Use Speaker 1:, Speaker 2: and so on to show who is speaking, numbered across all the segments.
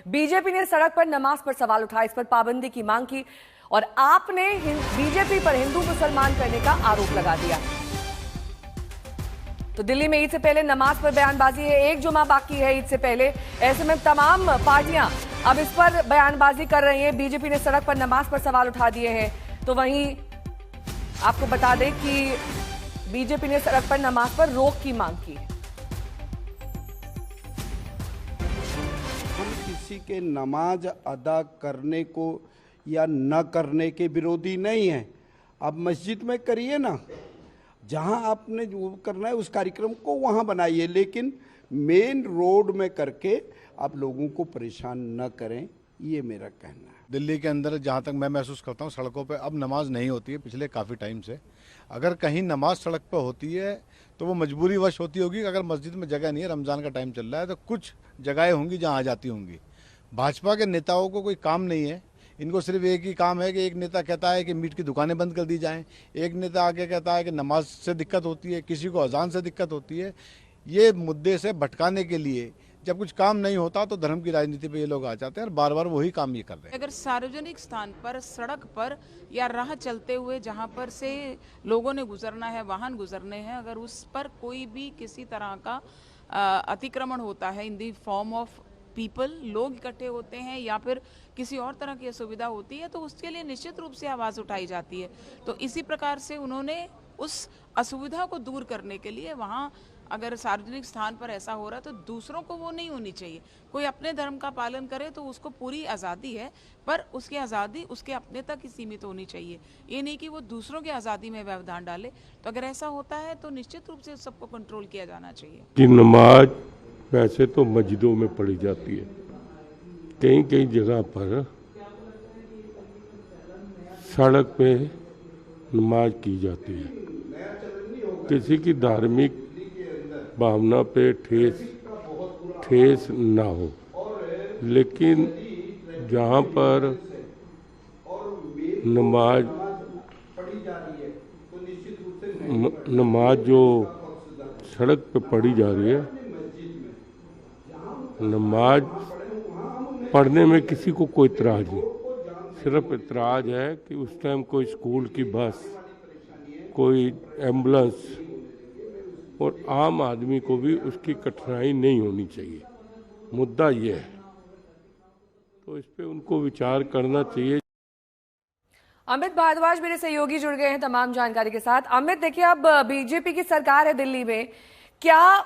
Speaker 1: BJP ने सड़क पर नमाज पर सवाल उठाया, इस पर पाबंदी की मांग की और आपने बीजेपी पर हिंदू मुसलमान करने का आरोप लगा दिया। तो दिल्ली में ईद से पहले नमाज पर बयानबाजी है, एक जुमा बाकी है ईद से पहले। ऐसे में तमाम पार्टियां अब इस पर बयानबाजी कर रही हैं। बीजेपी ने सड़क पर नमाज पर सवाल उठा दिए हैं। तो वहीं आपको बता दें कि बीजेपी ने सड़क पर नमाज पर रोक की मांग की है।
Speaker 2: हम किसी के नमाज अदा करने को या न करने के विरोधी नहीं है। आप मस्जिद में करिए ना, जहां आपने जो करना है उस कार्यक्रम को वहां बनाइए, लेकिन मेन रोड में करके आप लोगों को परेशान न करें, ये मेरा कहना है।
Speaker 3: दिल्ली के अंदर जहाँ तक मैं महसूस करता हूँ, सड़कों पे अब नमाज नहीं होती है पिछले काफ़ी टाइम से। अगर कहीं नमाज सड़क पे होती है तो वो मजबूरी वश होती होगी। अगर मस्जिद में जगह नहीं है, रमज़ान का टाइम चल रहा है, तो कुछ जगहें होंगी जहाँ आ जाती होंगी। भाजपा के नेताओं को कोई काम नहीं है, इनको सिर्फ एक ही काम है कि एक नेता कहता है कि मीट की दुकानें बंद कर दी जाएं, एक नेता आके कहता है कि नमाज से दिक्कत होती है, किसी को अजान से दिक्कत होती है। ये मुद्दे से भटकाने के लिए जब कुछ काम नहीं होता तो धर्म की राजनीति पे ये लोग आ जाते हैं और बार बार वही काम ये कर रहे हैं।
Speaker 4: अगर सार्वजनिक स्थान पर, सड़क पर या राह चलते हुए जहां पर से लोगों ने गुजरना है, वाहन गुजरने हैं, अगर उस पर कोई भी किसी तरह का अतिक्रमण होता है इन दी फॉर्म ऑफ पीपल, लोग इकट्ठे होते हैं या फिर किसी और तरह की असुविधा होती है, तो उसके लिए निश्चित रूप से आवाज़ उठाई जाती है। तो इसी प्रकार से उन्होंने उस असुविधा को दूर करने के लिए वहाँ अगर सार्वजनिक स्थान पर ऐसा हो रहा है तो दूसरों को वो नहीं होनी चाहिए। कोई अपने धर्म का पालन करे तो उसको पूरी आज़ादी है, पर उसकी आज़ादी उसके अपने तक ही सीमित होनी चाहिए, ये नहीं कि वो दूसरों की आज़ादी में व्यवधान डाले। तो अगर ऐसा होता है तो निश्चित रूप से सबको कंट्रोल किया जाना चाहिए।
Speaker 5: कि नमाज वैसे तो मस्जिदों में पढ़ी जाती है, कई कई जगह पर सड़क पे नमाज की जाती है। किसी की धार्मिक भावना पे ठेस ना हो, लेकिन जहाँ पर नमाज जो सड़क पे पढ़ी जा रही है, नमाज पढ़ने में किसी को कोई इतराज नहीं। सिर्फ इतराज है कि उस टाइम कोई स्कूल की बस, कोई एम्बुलेंस और आम आदमी को भी उसकी कठिनाई नहीं होनी चाहिए। मुद्दा ये है, तो इस पे उनको विचार करना चाहिए।
Speaker 1: अमित भारद्वाज मेरे सहयोगी जुड़ गए हैं तमाम जानकारी के साथ। अमित, देखिए अब बीजेपी की सरकार है दिल्ली में, क्या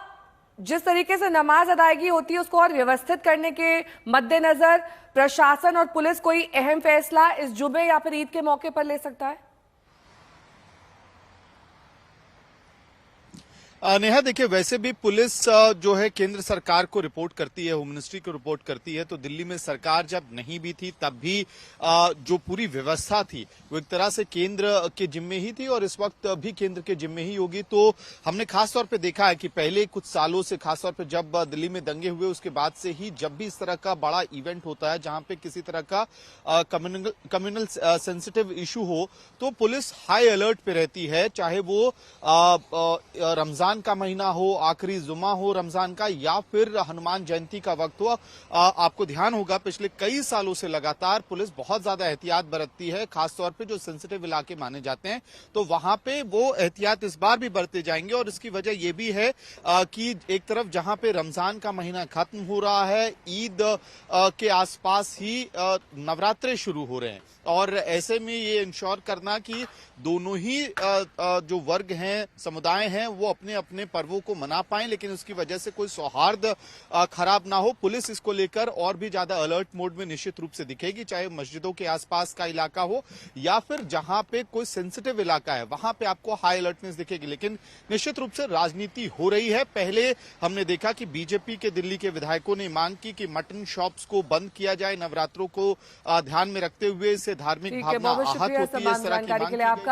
Speaker 1: जिस तरीके से नमाज अदायगी होती है उसको और व्यवस्थित करने के मद्देनजर प्रशासन और पुलिस कोई अहम फैसला इस जुमे या फिर ईद के मौके पर ले सकता है?
Speaker 6: नेहा, देखिए, वैसे भी पुलिस जो है केंद्र सरकार को रिपोर्ट करती है, होम मिनिस्ट्री को रिपोर्ट करती है। तो दिल्ली में सरकार जब नहीं भी थी तब भी जो पूरी व्यवस्था थी वो एक तरह से केंद्र के जिम्मे ही थी और इस वक्त भी केंद्र के जिम्मे ही होगी। तो हमने खासतौर पे देखा है कि पहले कुछ सालों से, खासतौर पे जब दिल्ली में दंगे हुए उसके बाद से ही, जब भी इस तरह का बड़ा इवेंट होता है जहां पे किसी तरह का कम्युनल सेंसिटिव इशू हो, तो पुलिस हाई अलर्ट पे रहती है, चाहे वो रमजान का महीना हो, आखिरी जुमा हो रमजान का, या फिर हनुमान जयंती का वक्त हो। आपको ध्यान होगा पिछले कई सालों से लगातार पुलिस बहुत ज्यादा एहतियात बरतती है, खासतौर पे जो सेंसिटिव इलाके माने जाते हैं, तो वहां पे वो एहतियात इस बार भी बरते जाएंगे। और इसकी वजह यह भी है कि एक तरफ जहां पे रमजान का महीना खत्म हो रहा है, ईद के आसपास ही नवरात्रे शुरू हो रहे हैं, और ऐसे में ये इंश्योर करना कि दोनों ही जो वर्ग हैं, समुदाय हैं, वो अपने अपने पर्वों को मना पाएं, लेकिन उसकी वजह से कोई सौहार्द खराब ना हो। पुलिस इसको लेकर और भी ज्यादा अलर्ट मोड में निश्चित रूप से दिखेगी, चाहे मस्जिदों के आसपास का इलाका हो या फिर जहां पे कोई सेंसिटिव इलाका है, वहां पे आपको हाई अलर्टनेस दिखेगी। लेकिन निश्चित रूप से राजनीति हो रही है। पहले हमने देखा कि बीजेपी के दिल्ली के विधायकों ने मांग की कि मटन शॉप्स को बंद किया जाए, नवरात्रों को ध्यान में रखते हुए, इससे धार्मिक भावना आहत होती है, इस तरह की मांग की गई।